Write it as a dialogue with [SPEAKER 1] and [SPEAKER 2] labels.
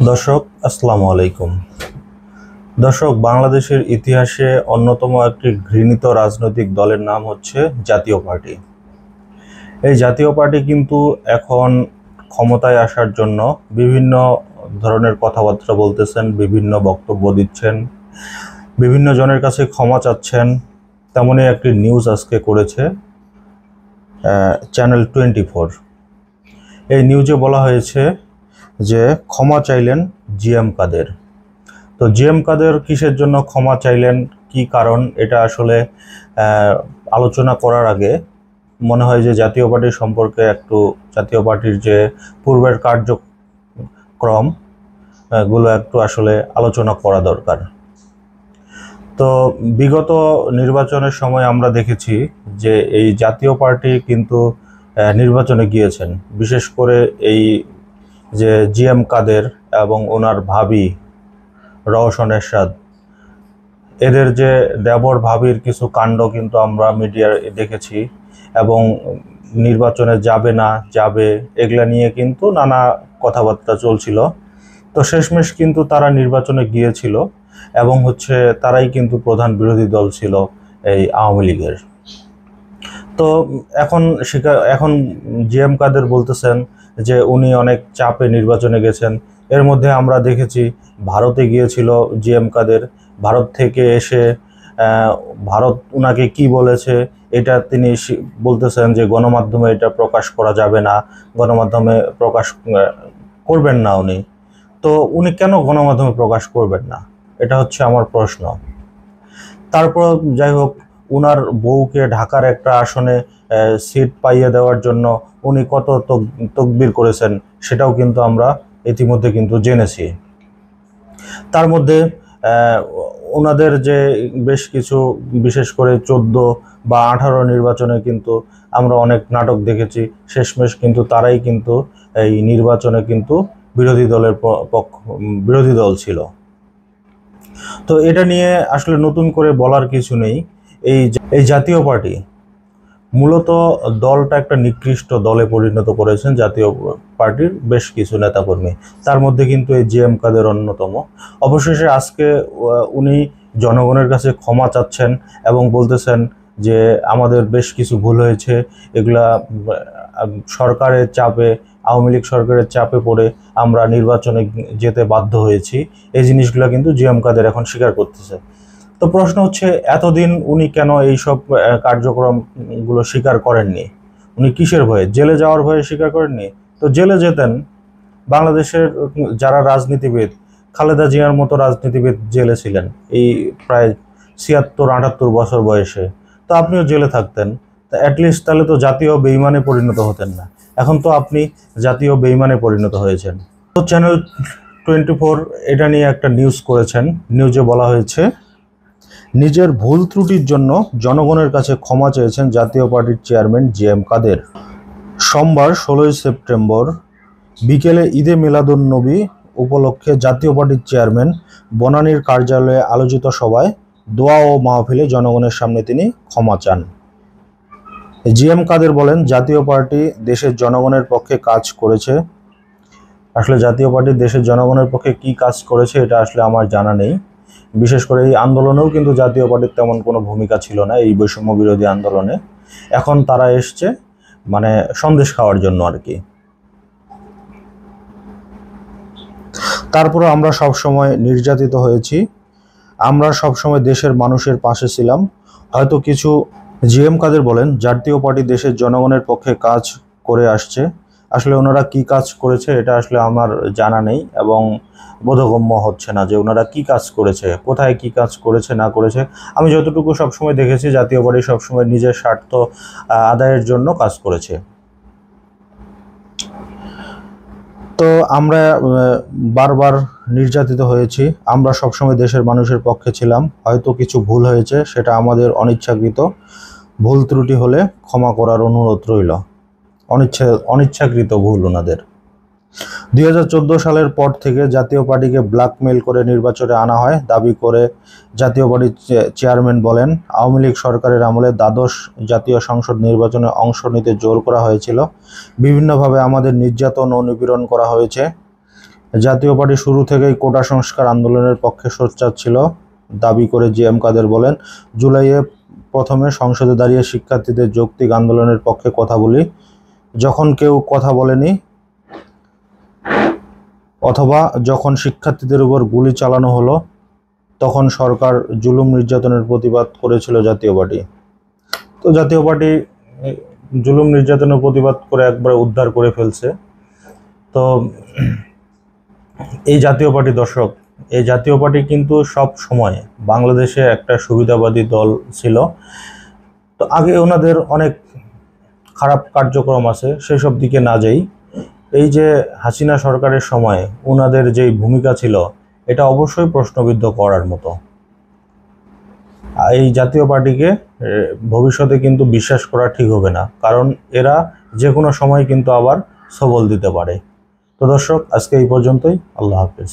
[SPEAKER 1] দর্শক আসসালামু আলাইকুম। দর্শক, বাংলাদেশের ইতিহাসে অন্যতম একটি ঘৃণিত রাজনৈতিক দলের নাম হচ্ছে জাতীয় পার্টি। এই জাতীয় পার্টি কিন্তু এখন ক্ষমতায় আসার জন্য বিভিন্ন ধরনের কথাবার্তা বলতেছেন, বিভিন্ন বক্তব্য দিচ্ছেন, বিভিন্ন জনের কাছে ক্ষমা চাচ্ছেন। তেমনই একটি নিউজ আজকে করেছে চ্যানেল 24। এই নিউজে বলা হয়েছে যে ক্ষমা চাইলেন জিএম কাদের। তো জিএম কাদের কিসের জন্য ক্ষমা চাইলেন, কি কারণ, এটা আসলে আলোচনা করার আগে মনে হয় যে জাতীয় পার্টি সম্পর্কে একটু জাতীয় পার্টির যে পূর্বের কার্যক্রম গুলো একটু আসলে আলোচনা করা দরকার। তো বিগত নির্বাচনের সময় আমরা দেখেছি যে এই জাতীয় পার্টি কিন্তু নির্বাচনে গিয়েছেন, বিশেষ করে এই যে জিএম কাদের এবং ওনার ভাবি রওশন এরশাদ, এদের যে দেবর ভাবির কিছু কাণ্ড কিন্তু আমরা মিডিয়ায় দেখেছি, এবং নির্বাচনে যাবে না যাবে এগুলা নিয়ে কিন্তু নানা কথাবার্তা চলছিল। তো শেষমেশ কিন্তু তারা নির্বাচনে গিয়েছিল এবং তারাই কিন্তু প্রধান বিরোধী দল ছিল এই আওয়ামী লীগের। তো এখন জিএম কাদের বলতেছেন যে উনি অনেক চাপে নির্বাচনে গেছেন। এর মধ্যে আমরা দেখেছি ভারতে গিয়েছিল জিএম কাদের, ভারত থেকে এসে ভারত উনাকে কি বলেছে এটা তিনি বলতেছেন যে গণমাধ্যমে এটা প্রকাশ করা যাবে না, গণমাধ্যমে প্রকাশ করবেন না উনি। তো উনি কেন গণমাধ্যমে প্রকাশ করবেন না, এটা হচ্ছে আমার প্রশ্ন। তারপর যাই হোক, উনার বউকে ঢাকার একটা আসনে সিট পাইয়ে দেওয়ার জন্য উনি কত তকবির করেছেন সেটাও কিন্তু আমরা ইতিমধ্যে কিন্তু জেনেছি। তার মধ্যে ওনাদের যে বেশ কিছু, বিশেষ করে 14 বা 18 নির্বাচনে কিন্তু আমরা অনেক নাটক দেখেছি। শেষমেশ কিন্তু তারাই কিন্তু এই নির্বাচনে কিন্তু বিরোধী দল ছিল। তো এটা নিয়ে আসলে নতুন করে বলার কিছু নেই। এই জাতীয় পার্টি মূলত দলটা একটা নিকৃষ্ট দলে পরিণত করেছেন জাতীয় পার্টির বেশ কিছু নেতাকর্মী, তার মধ্যে কিন্তু এই জিএম কাদের অন্যতম। অবশেষে আজকে উনি জনগণের কাছে ক্ষমা চাচ্ছেন এবং বলতেছেন যে আমাদের বেশ কিছু ভুল হয়েছে, এগুলা সরকারের চাপে, আওয়ামী লীগ সরকারের চাপে পড়ে আমরা নির্বাচনে যেতে বাধ্য হয়েছি। এই জিনিসগুলো কিন্তু জিএম কাদের এখন স্বীকার করতেছে। তো প্রশ্ন হচ্ছে, এতদিন উনি কেন এইসব কার্যক্রমগুলো স্বীকার করেননি? উনি কিসের ভয়ে, জেলে যাওয়ার ভয়ে স্বীকার করেননি? তো জেলে যেতেন। বাংলাদেশের যারা রাজনীতিবিদ, খালেদা জিয়ার মতো রাজনীতিবিদ জেলে ছিলেন এই প্রায় 76-78 বছর বয়সে, তো আপনিও জেলে থাকতেন। তা অ্যাটলিস্ট তাহলে তো জাতীয় বেঈমানে পরিণত হতেন না। এখন তো আপনি জাতীয় বেঈমানে পরিণত হয়েছেন। তো চ্যানেল 24 এটা নিয়ে একটা নিউজ করেছেন। নিউজে বলা হয়েছে, নিজের ভুল ত্রুটির জন্য জনগণের কাছে ক্ষমা চেয়েছেন জাতীয় পার্টির চেয়ারম্যান জিএম কাদের। সোমবার 16 সেপ্টেম্বর বিকেলে ঈদে মিলাদুন্নবী উপলক্ষে জাতীয় পার্টির চেয়ারম্যান বনানীর কার্যালয়ে আয়োজিত সভায় দোয়া ও মাহফিলে জনগণের সামনে তিনি ক্ষমা চান। জিএম কাদের বলেন, জাতীয় পার্টি দেশের জনগণের পক্ষে কাজ করেছে। আসলে জাতীয় পার্টি দেশের জনগণের পক্ষে কি কাজ করেছে এটা আসলে আমার জানা নেই। বিশেষ করে এই আন্দোলনেও কিন্তু জাতীয় পার্টির তেমন কোনো ভূমিকা ছিল না, এই বৈষম্য বিরোধী আন্দোলনে। এখন তারা এসছে মানে সন্দেশ খাওয়ার জন্য আর কি। তারপরে আমরা সবসময় নির্যাতিত হয়েছি, আমরা সবসময় দেশের মানুষের পাশে ছিলাম। হয়তো কিছু জিএম কাদের বলেন, জাতীয় পার্টি দেশের জনগণের পক্ষে কাজ করে আসছে। আসলে ওনারা কি কাজ করেছে এটা আসলে আমার জানা নেই এবং বোধগম্য হচ্ছে না যে ওনারা কি কাজ করেছে, কোথায় কি কাজ করেছে না করেছে। আমি যতটুকু সবসময় দেখেছি, জাতীয় পার্টি সবসময় নিজের স্বার্থ আদায়ের জন্য কাজ করেছে। তো আমরা বারবার নির্যাতিত হয়েছি, আমরা সবসময় দেশের মানুষের পক্ষে ছিলাম। হয়তো কিছু ভুল হয়েছে, সেটা আমাদের অনিচ্ছাকৃত। ভুল ত্রুটি হলে ক্ষমা করার অনুরোধ রইল। অনিচ্ছাকৃত ভুল ওনাদের। 2014 সালের পর থেকে জাতীয় পার্টিকে ব্ল্যাকমেইল করে নির্বাচনে আনা হয় দাবি করে জাতীয় পার্টির চেয়ারম্যান বলেন, আওয়ামী লীগ সরকারের আমলে দ্বাদশ জাতীয় সংসদ নির্বাচনে অংশ নিতে জোর করা হয়েছিল। বিভিন্নভাবে আমাদের নির্যাতন ও নিপীড়ন করা হয়েছে। জাতীয় পার্টি শুরু থেকেই কোটা সংস্কার আন্দোলনের পক্ষে সোচ্চার ছিল দাবি করে জিএম কাদের বলেন, জুলাইয়ে প্রথমে সংসদে দাঁড়িয়ে শিক্ষার্থীদের যৌক্তিক আন্দোলনের পক্ষে কথা বলি। যখন কেউ কথা বলেনি অথবা যখন শিক্ষার্থীদের উপর গুলি চালানো হলো, তখন সরকার জুলুম নির্যাতনের প্রতিবাদ করেছিল জাতীয় পার্টি। তো জাতীয় পার্টি জুলুম নির্যাতনের প্রতিবাদ করে একবারে উদ্ধার করে ফেলছে। তো এই জাতীয় পার্টি দর্শক, এই জাতীয় পার্টি কিন্তু সব সময় বাংলাদেশে একটা সুবিধাবাদী দল ছিল। তো আগে ওনাদের অনেক খারাপ কার্যক্রম আছে, সেসব দিকে না যাই। এই যে হাসিনা সরকারের সময় ওনাদের যেই ভূমিকা ছিল, এটা অবশ্যই প্রশ্নবিদ্ধ করার মতো। এই জাতীয় পার্টিকে ভবিষ্যতে কিন্তু বিশ্বাস করা ঠিক হবে না, কারণ এরা যে কোনো সময় কিন্তু আবার সবল দিতে পারে। তো দর্শক, আজকে এই পর্যন্তই। আল্লাহ হাফেজ।